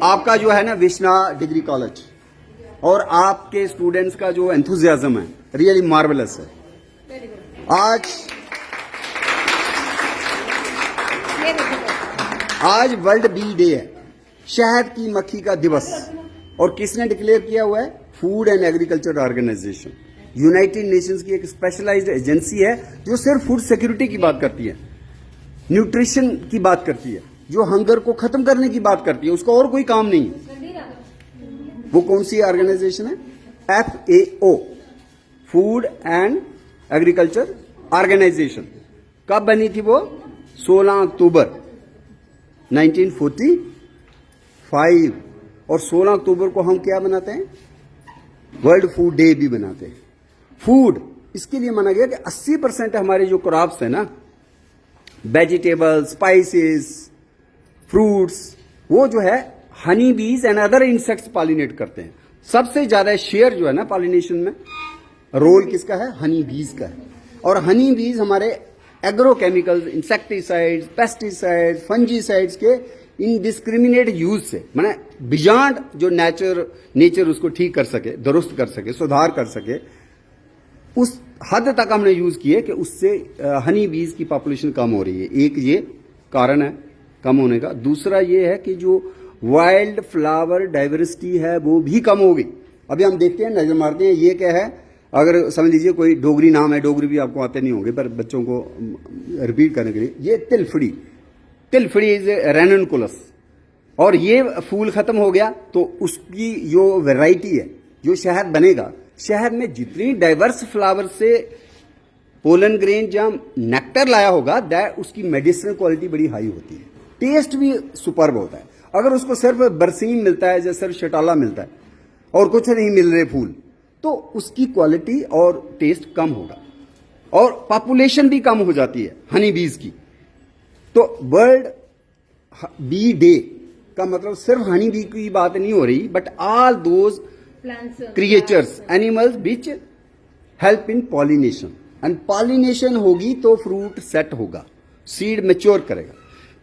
आपका जो है ना विश्ना डिग्री कॉलेज और आपके स्टूडेंट्स का जो एंथुजियाज्म है रियली मार्वेलस है। आज वर्ल्ड बी डे है, शहद की मक्खी का दिवस। और किसने डिक्लेयर किया हुआ है? Food and agriculture organization, United Nations की एक स्पेशलाइज्ड एजेंसी है जो सिर्फ फूड सिक्योरिटी की बात करती है, न्यूट्रिशन की बात करती है, जो हंगर को खत्म करने की बात करती है, उसका और कोई काम नहीं है। वो कौन सी ऑर्गेनाइजेशन है? FAO, food and agriculture organization. कब बनी थी वो? 16 अक्टूबर 1945। और 16 अक्टूबर को हम क्या बनाते हैं? वर्ल्ड फूड डे भी बनाते हैं। फूड इसके लिए माना गया कि 80% हमारे जो क्रॉप्स है ना, वेजिटेबल्स, स्पाइसेस, फ्रूट्स, वो जो है हनी बीज एंड अदर इंसेक्ट्स पॉलिनेट करते हैं। सबसे ज्यादा शेयर जो है ना पॉलिनेशन में, रोल किसका है? हनी बीज का है। और हनी बीज हमारे एग्रोकेमिकल्स, इंसेक्टिसाइड्स, पेस्टिसाइड्स, फंजीसाइड्स के इनडिस्क्रिमिनेट यूज से, माने बियॉन्ड जो नेचर उसको ठीक कर सके, दुरुस्त कर सके, सुधार कर सके, उस हद तक हमने यूज किए कि उससे हनी बीज की पॉपुलेशन कम हो रही है। एक ये कारण है कम होने का। दूसरा ये है कि जो वाइल्ड फ्लावर डाइवर्सिटी है वो भी कम हो गई। अभी हम देखते हैं, नजर मारते हैं, ये क्या है? अगर समझ लीजिए कोई डोगरी नाम है, डोगरी भी आपको आते नहीं होंगे पर बच्चों को रिपीट करने के लिए, ये तिलफड़ी, तिलफड़ी इज रेननकुलस। और ये फूल खत्म हो गया तो उसकी जो वैरायटी है, जो शहद बनेगा, शहद में जितनी डाइवर्स फ्लावर से पोलन ग्रेन या नेक्टर लाया होगा, दैट उसकी मेडिसिनल क्वालिटी बड़ी हाई होती है, टेस्ट भी सुपर्ब होता है। अगर उसको सिर्फ बरसीम मिलता है या सिर्फ शटाला मिलता है और कुछ नहीं मिल रहे फूल, तो उसकी क्वालिटी और टेस्ट कम होगा और पॉपुलेशन भी कम हो जाती है हनी बीज की। तो वर्ल्ड बी डे का मतलब सिर्फ हनी बी की बात नहीं हो रही, but all those creatures, animals which help in pollination. And pollination होगी तो फ्रूट सेट होगा, सीड मैच्योर करेगा।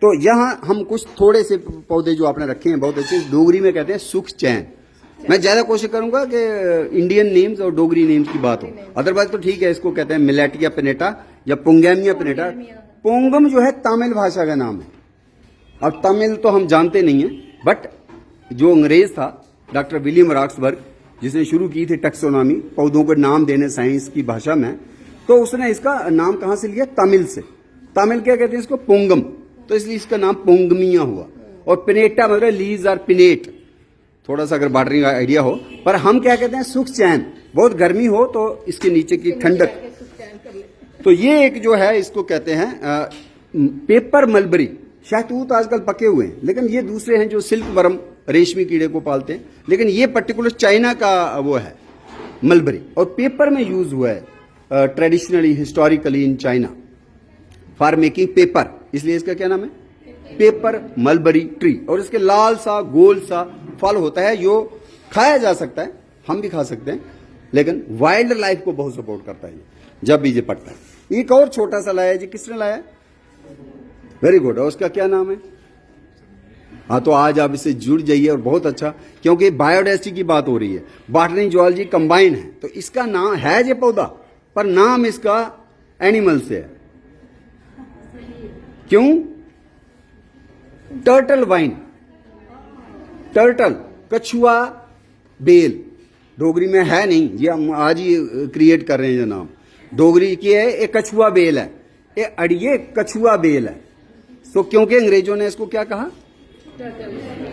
तो यहां हम कुछ थोड़े से पौधे जो आपने रखे हैं बहुत अच्छे, डोगरी में कहते हैं सुख चैन। मैं ज्यादा कोशिश करूंगा कि इंडियन नेम्स और डोगरी नेम्स की बात हो, अदरवाइज तो ठीक है, इसको कहते हैं मिलेटिया पिनेटा या पुंगेमिया पिनेटा। पोंगम जो है तमिल भाषा का नाम है। अब तमिल तो हम जानते नहीं है, बट जो अंग्रेज था डॉक्टर विलियम रॉक्सबर्ग, जिसने शुरू की थी टैक्सोनॉमी, पौधों को नाम देने साइंस की भाषा में, तो उसने इसका नाम कहां से लिया? तमिल से। तमिल क्या कहते हैं इसको? पोंगम, तो इसलिए इसका नाम पोंगमिया हुआ। और पिनेटा मतलब लीज आर पिनेट, थोड़ा सा अगर बाटरी का आइडिया हो। पर हम क्या कहते हैं? सुख चैन। बहुत गर्मी हो तो इसके नीचे की ठंडक। तो ये एक जो है इसको कहते हैं पेपर मलबरी। शहतूत आजकल पके हुए हैं, लेकिन ये दूसरे हैं जो सिल्क वर्म, रेशमी कीड़े को पालते हैं, लेकिन ये पर्टिकुलर चाइना का वो है मलबरी। और पेपर में यूज हुआ है traditionally, historically in China for making paper, इसलिए इसका क्या नाम है? Paper mulberry tree. और इसके लाल सा गोल सा फल होता है जो खाया जा सकता है, हम भी खा सकते हैं, लेकिन वाइल्ड लाइफ को बहुत सपोर्ट करता है जब भी ये पड़ता है। एक और छोटा सा लाया जी, किसने लाया? Very good. और उसका क्या नाम है? हाँ, तो आज आप इससे जुड़ जाइए और बहुत अच्छा, क्योंकि बायोडाइवर्सिटी की बात हो रही है, बॉटनी जूलॉजी कंबाइंड है। तो इसका नाम है ये पौधा, पर नाम इसका एनिमल से है। क्यों? टर्टल वाइन, टर्टल, कछुआ बेल, डोगरी में है नहीं, ये हम आज ही क्रिएट कर रहे हैं। ये नाम डोगरी की है, एक कछुआ बेल है, ये अड़िए कछुआ बेल है। तो क्योंकि अंग्रेजों ने इसको क्या कहा?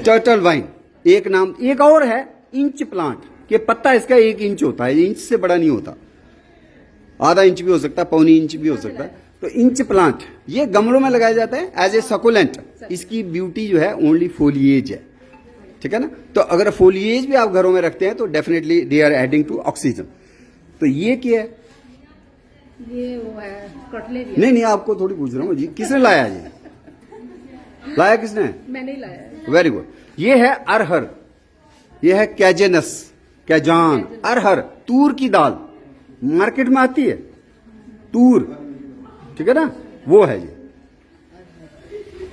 Turtle vine. एक नाम, एक और है इंच प्लांट, के पत्ता इसका 1 इंच होता है, इंच से बड़ा नहीं होता, आधा इंच भी हो सकता है, पौनी इंच भी हो सकता है। तो इंच प्लांट ये गमलों में लगाया जाता है एज ए सकुलेंट। इसकी ब्यूटी जो है ओनली फोलिएज है, ठीक है ना? तो अगर फोलिएज भी आप घरों में रखते हैं तो definitely they are adding to oxygen. तो ये क्या है? ये वो है कटलेरी। नहीं, आपको थोड़ी पूछ रहा हूँ जी, किसने लाया ये? लाया किसने? मैंने ही लाया है। Very good. ये है अरहर, ये है कैजेनस, कैजान, अरहर, तूर की दाल मार्केट में आती है, तूर, ठीक है ना? वो है ये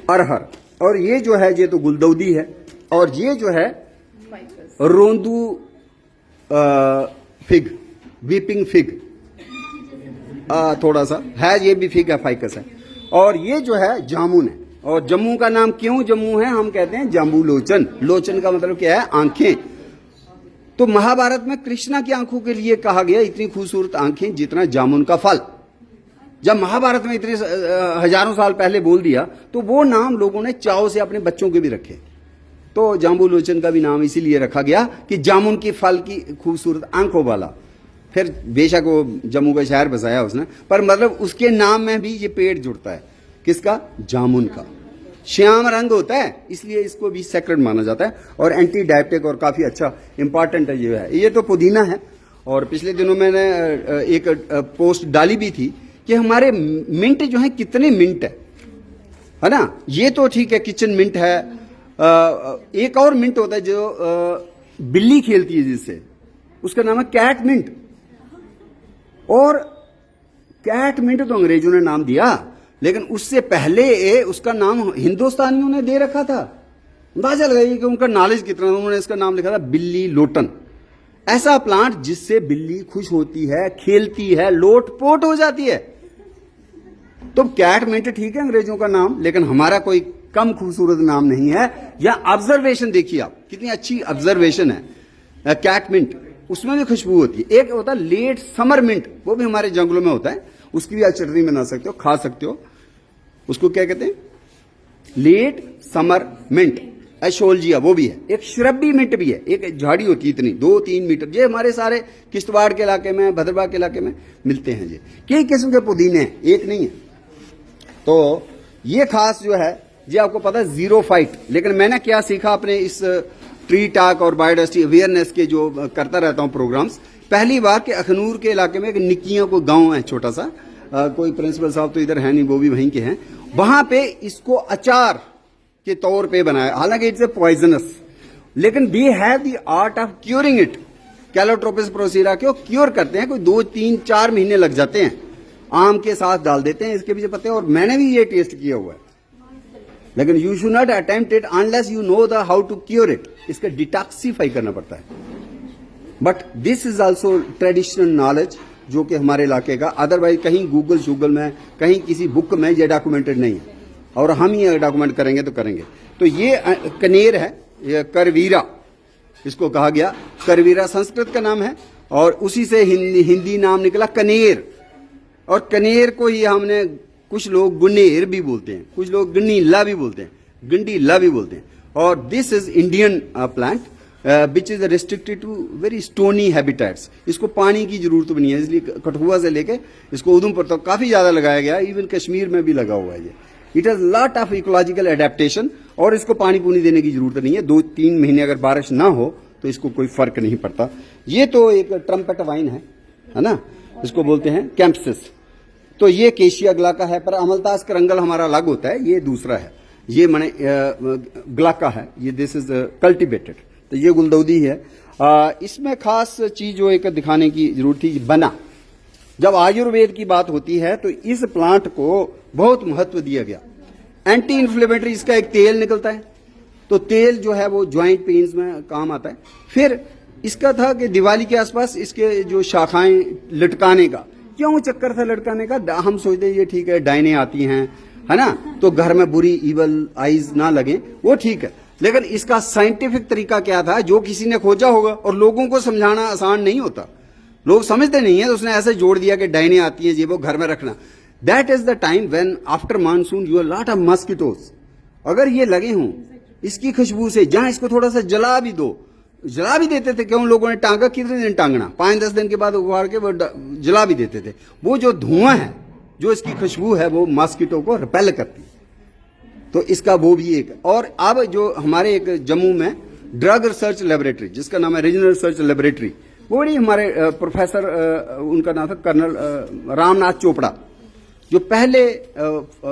अरहर। और ये जो है ये तो गुलदौदी है, और ये जो है फाइकस रोंदू फिग, वीपिंग फिग, थोड़ा सा है, ये भी फिग है, फाइकस है। और ये जो है जामुन है। और जम्मू का नाम क्यों जम्मू है? हम कहते हैं जाम्बू लोचन। लोचन का मतलब क्या है? आंखें। तो महाभारत में कृष्णा की आंखों के लिए कहा गया इतनी खूबसूरत आंखें जितना जामुन का फल। जब महाभारत में इतने हजारों साल पहले बोल दिया तो वो नाम लोगों ने चाव से अपने बच्चों के भी रखे। तो जाम्बू लोचन का भी नाम इसीलिए रखा गया कि जामुन के फल की खूबसूरत आंखों वाला। फिर बेशक वो जम्मू का शहर बसाया उसने, पर मतलब उसके नाम में भी ये पेड़ जुड़ता है। किसका? जामुन का। श्याम रंग होता है इसलिए इसको भी सेक्रेड माना जाता है और एंटी डायबिटिक और काफी अच्छा इंपॉर्टेंट है ये है। ये तो पुदीना है। और पिछले दिनों मैंने एक पोस्ट डाली भी थी कि हमारे मिंट जो है कितने मिंट है ना? ये तो ठीक है, किचन मिंट है। एक और मिंट होता है जो बिल्ली खेलती है जिससे, उसका नाम है कैट मिंट। और कैट मिंट तो अंग्रेजों ने नाम दिया, लेकिन उससे पहले उसका नाम हिंदुस्तानियों ने दे रखा था। अंदाजा लगाइए कि उनका नॉलेज कितना। उन्होंने इसका नाम लिखा था बिल्ली लोटन। ऐसा प्लांट जिससे बिल्ली खुश होती है, खेलती है, लोटपोट हो जाती है। तो कैट मिंट ठीक है अंग्रेजों का नाम, लेकिन हमारा कोई कम खूबसूरत नाम नहीं है। या ऑब्जर्वेशन देखिए आप, कितनी अच्छी ऑब्जर्वेशन है। कैट मिंट, उसमें भी खुशबू होती है। एक होता है लेट समर मिंट, वो भी हमारे जंगलों में होता है। उसकी भी आप चटनी बना सकते हो, खा सकते हो। उसको क्या कहते हैं? Late summer mint. एशोल्जिया वो भी है। एक श्रबी मिंट भी है, एक झाड़ी होती है इतनी 2-3 मीटर। ये हमारे सारे किश्तवाड़ के इलाके में, भद्रवाह के इलाके में मिलते हैं। ये कई किस्म के पुदीने हैं, एक नहीं है। तो ये खास जो है, ये आपको पता है जीरो फाइट। लेकिन मैंने क्या सीखा अपने इस ट्री टाक और बायोडाइवर्सिटी अवेयरनेस के जो करता रहता हूं प्रोग्राम्स, पहली बार कि अखनूर के इलाके में एक निक्कियां को गांव है छोटा सा, कोई प्रिंसिपल साहब तो इधर है नहीं, वो भी वहीं के हैं। वहां पे इसको अचार के तौर पे बनाया। हालांकि इट्स ए पॉइजनस, लेकिन they have the art of curing it. Calotropis procera को क्योर करते हैं, कोई 2-3-4 महीने लग जाते हैं। आम के साथ डाल देते हैं इसके पीछे पत्ते। और मैंने भी ये टेस्ट किया हुआ है। लेकिन you should not attempt it unless you know the how to cure it. इसका डिटॉक्सिफाई करना पड़ता है। But this is also traditional knowledge जो कि हमारे इलाके का, अदरवाइज कहीं गूगल शूगल में, कहीं किसी बुक में ये डॉक्यूमेंटेड नहीं है। और हम ये डॉक्यूमेंट करेंगे तो करेंगे। तो ये कनेर है, ये करवीरा इसको कहा गया। करवीरा संस्कृत का नाम है और उसी से हिंदी नाम निकला कनेर। और कनेर को ही हमने, कुछ लोग गुन्नेर भी बोलते हैं, कुछ लोग गंडीला भी बोलते हैं, गंडीला भी बोलते हैं। और this is Indian plant which is restricted to very stony habitats. इसको पानी की जरूरत भी नहीं है, इसलिए कठुआ से लेके इसको उधमपुर तक काफी ज्यादा लगाया गया। इवन कश्मीर में भी लगा हुआ है ये। It has lot of ecological adaptation. और इसको पानी पूनी देने की जरूरत नहीं है। 2-3 महीने अगर बारिश ना हो तो इसको कोई फर्क नहीं पड़ता। ये तो एक ट्रम्पेट वाइन है ना, इसको बोलते हैं कैंपसिस। तो ये केशिया ग्लाका है, पर अमलतास करंगल हमारा अलग होता है, ये दूसरा है। ये मने ग्लाका है, ये दिस इज कल्टिवेटेड। तो ये गुलदौदी है। इसमें खास चीज जो एक दिखाने की जरूरत थी, बना। जब आयुर्वेद की बात होती है तो इस प्लांट को बहुत महत्व दिया गया। एंटी इन्फ्लेमेटरी इसका एक तेल निकलता है। तो तेल जो है वो ज्वाइंट पेन्स में काम आता है। फिर इसका था कि दिवाली के आसपास इसके जो शाखाएं लटकाने का, क्यों चक्कर था लटकाने का? हम सोचते ये ठीक है, डायने आती हैं, है ना, तो घर में बुरी इवल आईज ना लगे, वो ठीक है। लेकिन इसका साइंटिफिक तरीका क्या था, जो किसी ने खोजा होगा। और लोगों को समझाना आसान नहीं होता, लोग समझते नहीं है, तो उसने ऐसे जोड़ दिया कि डायने आती हैं, ये वो घर में रखना। That is the time when after monsoon you are lot of mosquitoes. अगर ये लगे हों इसकी खुशबू से, जहां इसको थोड़ा सा जला भी दो, जला भी देते थे। क्यों लोगों ने टांगा, कितने दिन टांगना, 5-10 दिन के बाद उगाड़ के वो जला भी देते थे। वो जो धुआं है, जो इसकी खुशबू है, वो मॉस्किटो को रिपेल करती है। तो इसका वो भी एक। और अब जो हमारे एक जम्मू में ड्रग रिसर्च लेबोरेटरी, जिसका नाम है रीजनल रिसर्च लेबोरेटरी, वो बड़ी हमारे प्रोफेसर, उनका नाम था कर्नल रामनाथ चोपड़ा, जो पहले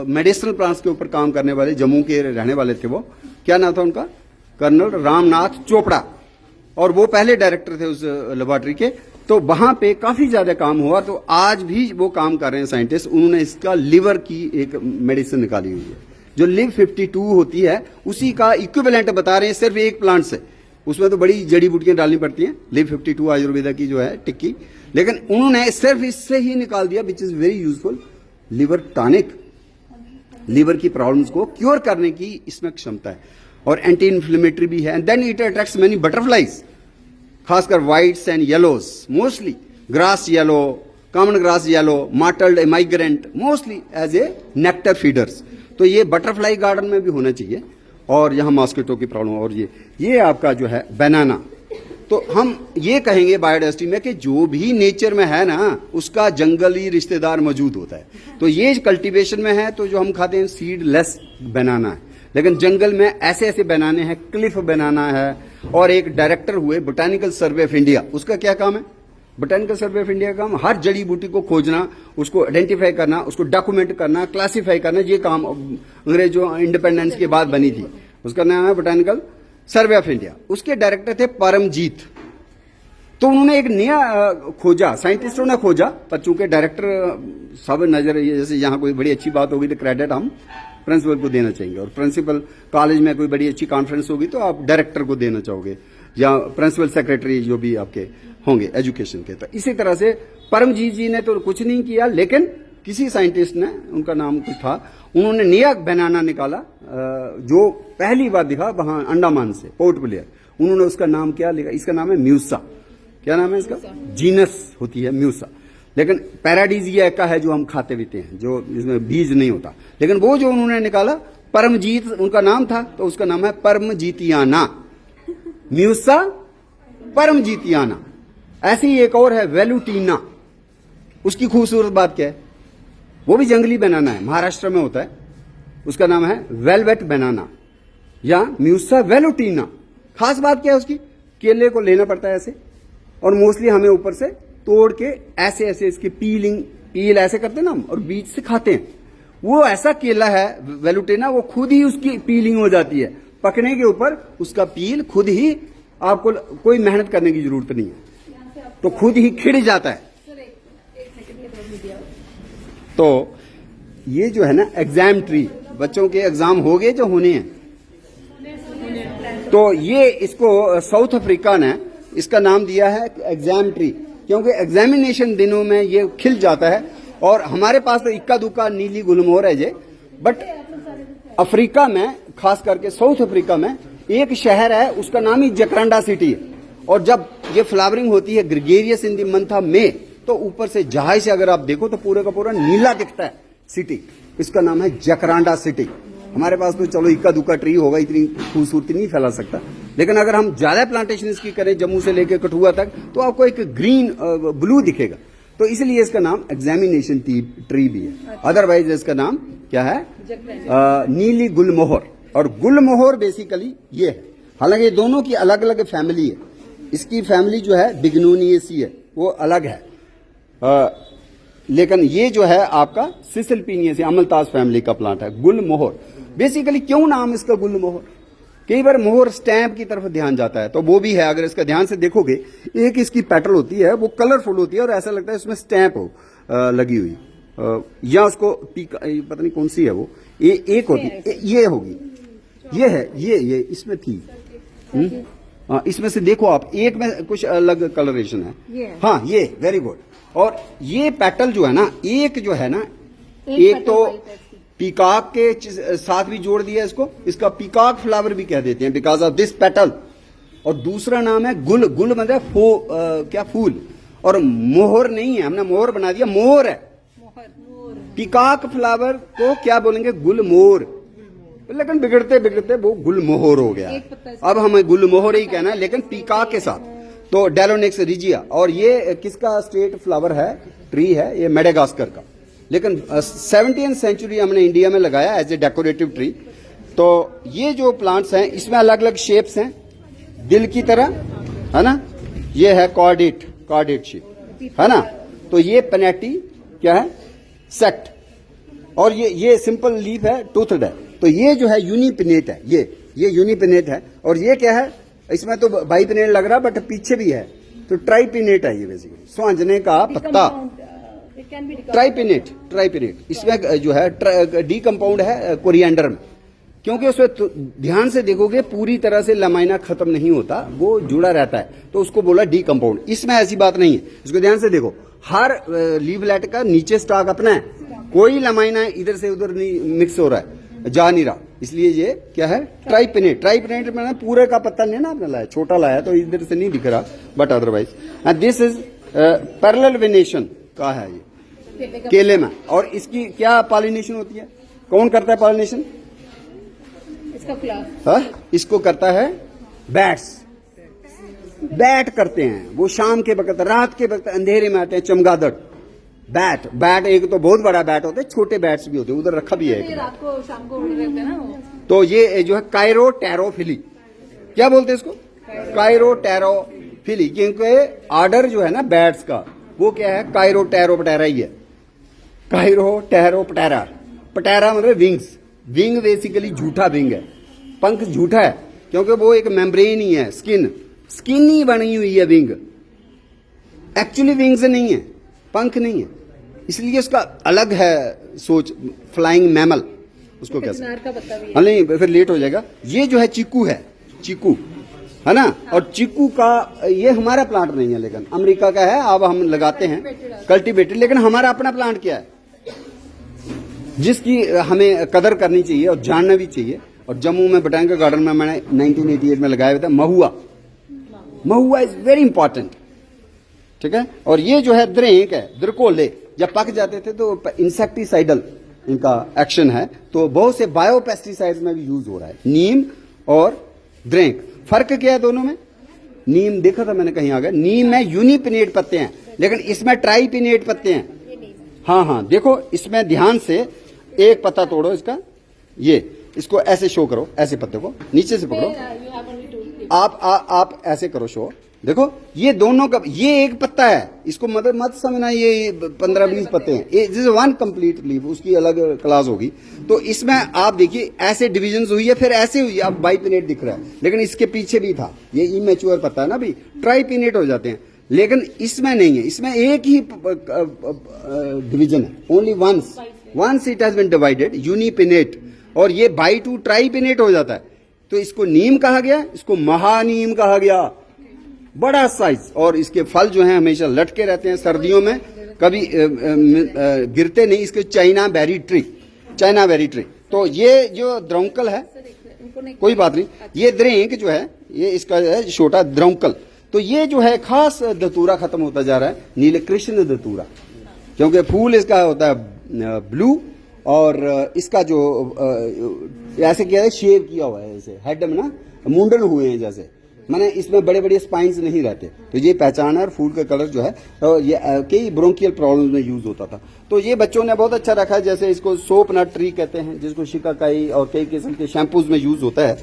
मेडिसिनल प्लांट्स के ऊपर काम करने वाले, जम्मू के रहने वाले थे। वो क्या नाम था उनका? कर्नल रामनाथ चोपड़ा। और वो पहले डायरेक्टर थे उस लेबोरेटरी के। तो वहां पे काफी ज्यादा काम हुआ। तो आज भी वो काम कर रहे हैं साइंटिस्ट। उन्होंने इसका लिवर की एक मेडिसिन निकाली हुई है, जो लिव 52 होती है उसी का इक्विवेलेंट बता रहे हैं सिर्फ एक प्लांट से। उसमें तो बड़ी जड़ी बूटियां डालनी पड़ती हैं, लिव 52 आयुर्वेदा की जो है टिक्की, लेकिन उन्होंने सिर्फ इससे ही निकाल दिया, which is very useful. Liver tonic, liver की प्रॉब्लम्स को क्योर करने की इसमें क्षमता है, और एंटी इन्फ्लेमेटरी भी है। And then it attracts many butterflies, खासकर whites and yellows, mostly grass yellow, common grass yellow, mottled migrant, mostly as a nectar feeders. तो ये बटरफ्लाई गार्डन में भी होना चाहिए। और यहाँ मॉस्किटो की प्रॉब्लम। और ये आपका जो है बनाना, तो हम ये कहेंगे बायोडाइवर्सिटी में कि जो भी नेचर में है ना उसका जंगली रिश्तेदार मौजूद होता है। तो ये कल्टीवेशन में है तो जो हम खाते हैं सीडलेस बनाना है, लेकिन जंगल में ऐसे ऐसे बनाने हैं, क्लिफ बनाना है। और एक डायरेक्टर हुए बोटानिकल सर्वे ऑफ इंडिया, उसका क्या काम है? बोटानिकल सर्वे ऑफ इंडिया का काम हर जड़ी बूटी को खोजना, उसको आइडेंटिफाई करना, उसको डॉक्यूमेंट करना, क्लासिफाई करना। ये काम अंग्रेजों इंडिपेंडेंस के बाद बनी थी, उसका नाम है बोटानिकल सर्वे ऑफ इंडिया। उसके डायरेक्टर थे परमजीत। तो उन्होंने एक नया खोजा, साइंटिस्टों ने खोजा, पर चूंकि डायरेक्टर सब नजर, जैसे यहाँ कोई बड़ी अच्छी बात होगी तो क्रेडिट हम प्रिंसिपल को देना चाहेंगे, और प्रिंसिपल कॉलेज में कोई बड़ी अच्छी कॉन्फ्रेंस होगी तो आप डायरेक्टर को देना चाहोगे, या प्रिंसिपल सेक्रेटरी जो भी आपके होंगे एजुकेशन के। तो इसी तरह से परमजीत जी ने तो कुछ नहीं किया, लेकिन किसी साइंटिस्ट ने, उनका नाम कुछ था, उन्होंने नया बनाना निकाला जो पहली बार दिखा वहां अंडमान से, पोर्ट ब्लेयर। उन्होंने उसका नाम क्या लिखा? इसका नाम है म्यूसा। क्या नाम है इसका? जीनस होती है म्यूसा, लेकिन पैराडीजिया का है जो हम खाते पीते हैं, जो इसमें बीज नहीं होता। लेकिन वो जो उन्होंने निकाला, परमजीत उनका नाम था, तो उसका नाम है परमजीतियाना, म्यूसा परमजीतियाना। ऐसी ही एक और है वेलुटीना। उसकी खूबसूरत बात क्या है? वो भी जंगली बनाना है, महाराष्ट्र में होता है, उसका नाम है वेलवेट बनाना या म्यूसा वेलुटीना। खास बात क्या है उसकी? केले को लेना पड़ता है ऐसे, और मोस्टली हमें ऊपर से तोड़ के ऐसे ऐसे इसकी पील ऐसे करते हैं ना हम, और बीज से खाते हैं। वो ऐसा केला है वेलुटीना, वो खुद ही उसकी पीलिंग हो जाती है, पकने के ऊपर उसका पील खुद ही, आपको कोई मेहनत करने की जरूरत नहीं है, तो खुद ही खिड़ जाता है। तो ये जो है ना एग्जाम ट्री, बच्चों के एग्जाम हो गए जो होने हैं, तो ये इसको साउथ अफ्रीका ने इसका नाम दिया है एग्जाम ट्री, क्योंकि एग्जामिनेशन दिनों में ये खिल जाता है। और हमारे पास तो इक्का दुक्का नीली गुलमोहर है जे, बट अफ्रीका में, खास करके साउथ अफ्रीका में एक शहर है, उसका नाम ही जकरांडा सिटी है। और जब ये फ्लावरिंग होती है gregarious in the month of May, तो ऊपर से जहाज से अगर आप देखो तो पूरे का पूरा नीला दिखता है सिटी। इसका नाम है जकरांडा सिटी। हमारे पास तो चलो इक्का दुक्का ट्री होगा, इतनी खूबसूरती नहीं फैला सकता, लेकिन अगर हम ज्यादा प्लांटेशन इसकी करें जम्मू से लेकर कठुआ तक, तो आपको एक ग्रीन ब्लू दिखेगा। तो इसलिए इसका नाम एग्जामिनेशन ट्री भी है। अदरवाइज इसका नाम क्या है? नीली गुलमोहर। और गुलमोहर बेसिकली ये है, हालांकि दोनों की अलग अलग फैमिली है। इसकी फैमिली जो है बिग्नोनिएसी है, वो अलग है, लेकिन ये जो है आपका सिसिलपिनियसी अमलतास फैमिली का प्लांट है गुलमोहर। बेसिकली क्यों नाम इसका गुलमोहर? कई बार मोहर स्टैम्प की तरफ ध्यान जाता है, तो वो भी है। अगर इसका ध्यान से देखोगे, एक इसकी पेटल होती है, वो कलरफुल होती है और ऐसा लगता है उसमें स्टैम्प हो लगी हुई, या उसको पता नहीं कौन सी है वो, एक होती, ये होगी, ये है, ये इसमें थी। इसमें से देखो आप, एक में कुछ अलग कलरेशन है। हाँ, ये वेरी गुड। और ये पेटल जो है ना, एक जो है ना, एक तो पीकॉक के साथ भी जोड़ दिया इसको, इसका पीकॉक फ्लावर भी कह देते हैं बिकॉज ऑफ दिस पेटल। और दूसरा नाम है गुल। गुल मतलब क्या? फूल। और मोहर नहीं है, हमने मोहर बना दिया, मोर है। पीकॉक फ्लावर को क्या बोलेंगे? गुलमोर। लेकिन बिगड़ते बिगड़ते वो गुलमोहर हो गया। अब हमें गुलमोहर ही कहना है, लेकिन पीकॉक के साथ। तो डेलोनिक्स रिजिया। और ये किसका स्टेट फ्लावर है, ट्री है? ये मेडागास्कर का। लेकिन 17वीं सेंचुरी हमने इंडिया में लगाया एज ए डेकोरेटिव ट्री। तो ये जो प्लांट्स हैं, इसमें अलग अलग शेप्स हैं, दिल की तरह, है ना? ये है कॉर्डेट शेप, है ना? तो ये पेनेटी क्या है? सेक्ट। और ये सिंपल लीफ है, टूथड है। तो ये जो है यूनिपिनेट है, ये यूनिपिनेट है। और ये क्या है? इसमें तो बाइपिनेट लग रहा, बट पीछे भी है, तो ट्राइपिनेट है ये बेसिकली। स्वांजने का पत्ता, It can be ट्राइपिनेट इसमें जो है डी कंपाउंड है कोरिएंडर में, क्योंकि उसमें ध्यान से देखोगे पूरी तरह से लमाइना खत्म नहीं होता, वो जुड़ा रहता है, तो उसको बोला डी कंपाउंड। इसमें ऐसी बात नहीं है, इसको ध्यान से देखो, हर लीवलेट का नीचे स्टॉक अपना है, कोई लमाइना इधर से उधर नहीं मिक्स हो रहा है, जा नहीं रहा, इसलिए ये क्या है ट्राइपिनेट में पूरे का पत्ता नहीं ना आपने लाया, छोटा लाया तो इधर से नहीं दिख रहा, but otherwise this is parallel venation का है ये केले में। और इसकी क्या पॉलिनेशन होती है, कौन करता है पॉलिनेशन? इसका फ्लावर हाँ, इसको करता है बैट करते हैं, वो शाम के वक्त रात के वक्त अंधेरे में आते हैं, चमगादड़ बैट एक तो बहुत बड़ा बैट होता है, छोटे बैट्स भी होते हैं, उधर रखा भी है ये रात को शाम को उड़ रहे थे ना वो। तो ये जो है कायरोटेरोफिली, क्या बोलते हैं इसको? कायरोटेरोफिली, क्योंकि ऑर्डर जो है ना बैट्स का वो क्या है, कायरोटेरोपटेरा ही है, कायरोटेरोपटेरा। पटेरा मतलब विंग बेसिकली झूठा विंग है, पंख झूठा है, क्योंकि वो एक मेम्ब्रेन ही है, स्किन ही बनी हुई है विंग, एक्चुअली विंग्स नहीं है, पंख नहीं है, इसलिए उसका अलग है सोच, फ्लाइंग मैमल उसको कैसे, चिनार का पत्ता भी है। हाँ नहीं फिर लेट हो जाएगा। ये जो है चीकू है ना, और चीकू का ये हमारा प्लांट नहीं है, लेकिन अमेरिका का है, अब हम लगाते हैं कल्टीवेटेड, लेकिन हमारा अपना प्लांट क्या है जिसकी हमें कदर करनी चाहिए और जानना भी चाहिए। और जम्मू में बोटैनिकल गार्डन में मैंने 1988 में लगाया हुआ था महुआ इज वेरी इंपॉर्टेंट, ठीक है। और ये जो है द्रेंक है, द्रकोले जब पक जाते थे तो इंसेक्टिसाइडल इनका एक्शन है, तो बहुत से बायोपेस्टिसाइड्स में भी यूज हो रहा है, नीम और द्रेंक। फर्क क्या है दोनों में? नीम देखा था मैंने कहीं आ गया, नीम में यूनिपिनेट पत्ते हैं, लेकिन इसमें ट्राइपिनेट पत्ते हैं। हाँ देखो इसमें ध्यान से, एक पत्ता तोड़ो इसका, ये इसको ऐसे शो करो, ऐसे पत्ते को नीचे से पकड़ो, आप ऐसे करो शो, देखो ये दोनों का, ये एक पत्ता है, इसको मत समझना ये 15-20 पत्ते हैं, this is one complete leaf, उसकी अलग क्लास होगी। तो इसमें आप देखिए ऐसे डिविजन हुई है, फिर ऐसे हुई है, अब बाइपिनेट दिख रहा है, लेकिन इसके पीछे भी था, ये इमेच्योर पत्ता है ना, अभी ट्राइपिनेट हो जाते हैं, लेकिन इसमें नहीं है, इसमें एक ही डिवीजन है, only once it has been divided, unipinnate, और ये बाई टू ट्राइपिनेट हो जाता है, तो इसको नीम कहा गया, इसको महानीम कहा गया, बड़ा साइज, और इसके फल जो हैं हमेशा लटके रहते हैं, सर्दियों में कभी गिरते नहीं, इसके चाइना बेरी ट्री। तो ये जो द्रौंकल है, कोई बात नहीं, ये द्रेंक जो है, ये इसका है छोटा द्रौंकल, तो ये जो है खास धतूरा खत्म होता जा रहा है, नीलकृष्ण धतूरा, क्योंकि फूल इसका होता है ब्लू, और इसका जो ऐसे क्या है, शेव किया हुआ है, ऐसे हेड में ना मुंडन हुए हैं जैसे, माने इसमें बड़े बड़े स्पाइन्स नहीं रहते, तो ये पहचान है। और फूल का कलर जो है, तो ये कई ब्रोंकियल प्रॉब्लम्स में यूज होता था, तो ये बच्चों ने बहुत अच्छा रखा है। जैसे इसको सोप नट ट्री कहते हैं, जिसको शिकाकाई और कई किस्म के शैम्पूज में यूज होता है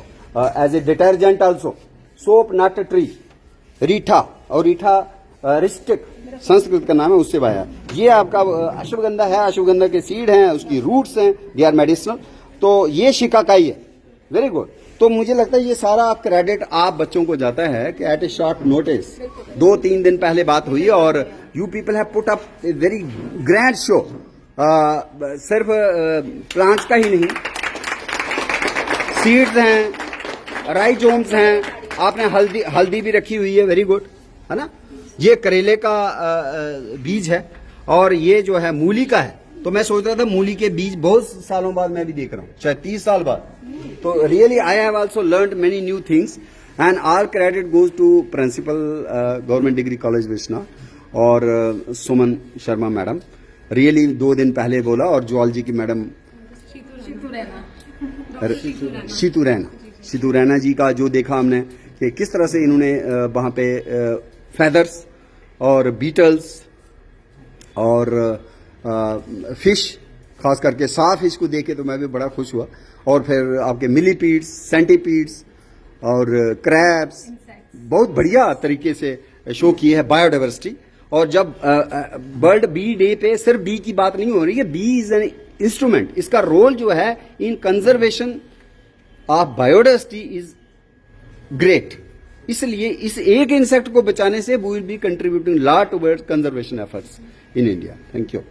as a detergent also. Soap nut tree, reetha, और रीठा रिस्टिक संस्कृत का नाम है, उससे आया। ये आपका अश्वगंधा है, अश्वगंधा के सीड हैं, उसकी रूट्स हैं, दे आर मेडिसिनल। तो ये शिकाकाई है, वेरी गुड। तो मुझे लगता है ये सारा क्रेडिट आप बच्चों को जाता है कि एट ए शॉर्ट नोटिस 2-3 दिन पहले बात हुई, और you people have put up a very grand show, सिर्फ प्लांट्स का ही नहीं, सीड्स हैं, राइजोम्स हैं, आपने हल्दी भी रखी हुई है, वेरी गुड, है ना। ये करेले का बीज है, और ये जो है मूली का है। तो मैं सोच रहा था मूली के बीज बहुत सालों बाद मैं भी देख रहा हूँ, शायद 30 साल बाद। तो really I have also learned many new things, and all credit goes to principal government degree college Vishna और सुमन शर्मा मैडम। रियली 2 दिन पहले बोला, और जुअलॉजी की मैडम शीतू रैना जी का जो देखा हमने कि किस तरह से इन्होंने वहाँ पे फेदर्स और बीटल्स और फिश, खास करके साफ फिश को देख के तो मैं भी बड़ा खुश हुआ। और फिर आपके मिलीपीड्स, सेंटीपीड्स और क्रैब्स बहुत बढ़िया तरीके से शो किए है बायोडाइवर्सिटी। और जब वर्ल्ड बी डे पे सिर्फ बी की बात नहीं हो रही है, बी इज एन इंस्ट्रूमेंट, इसका रोल जो है in conservation of biodiversity is great. इसलिए इस एक इंसेक्ट को बचाने से we will be contributing lot towards conservation efforts in India. Thank you.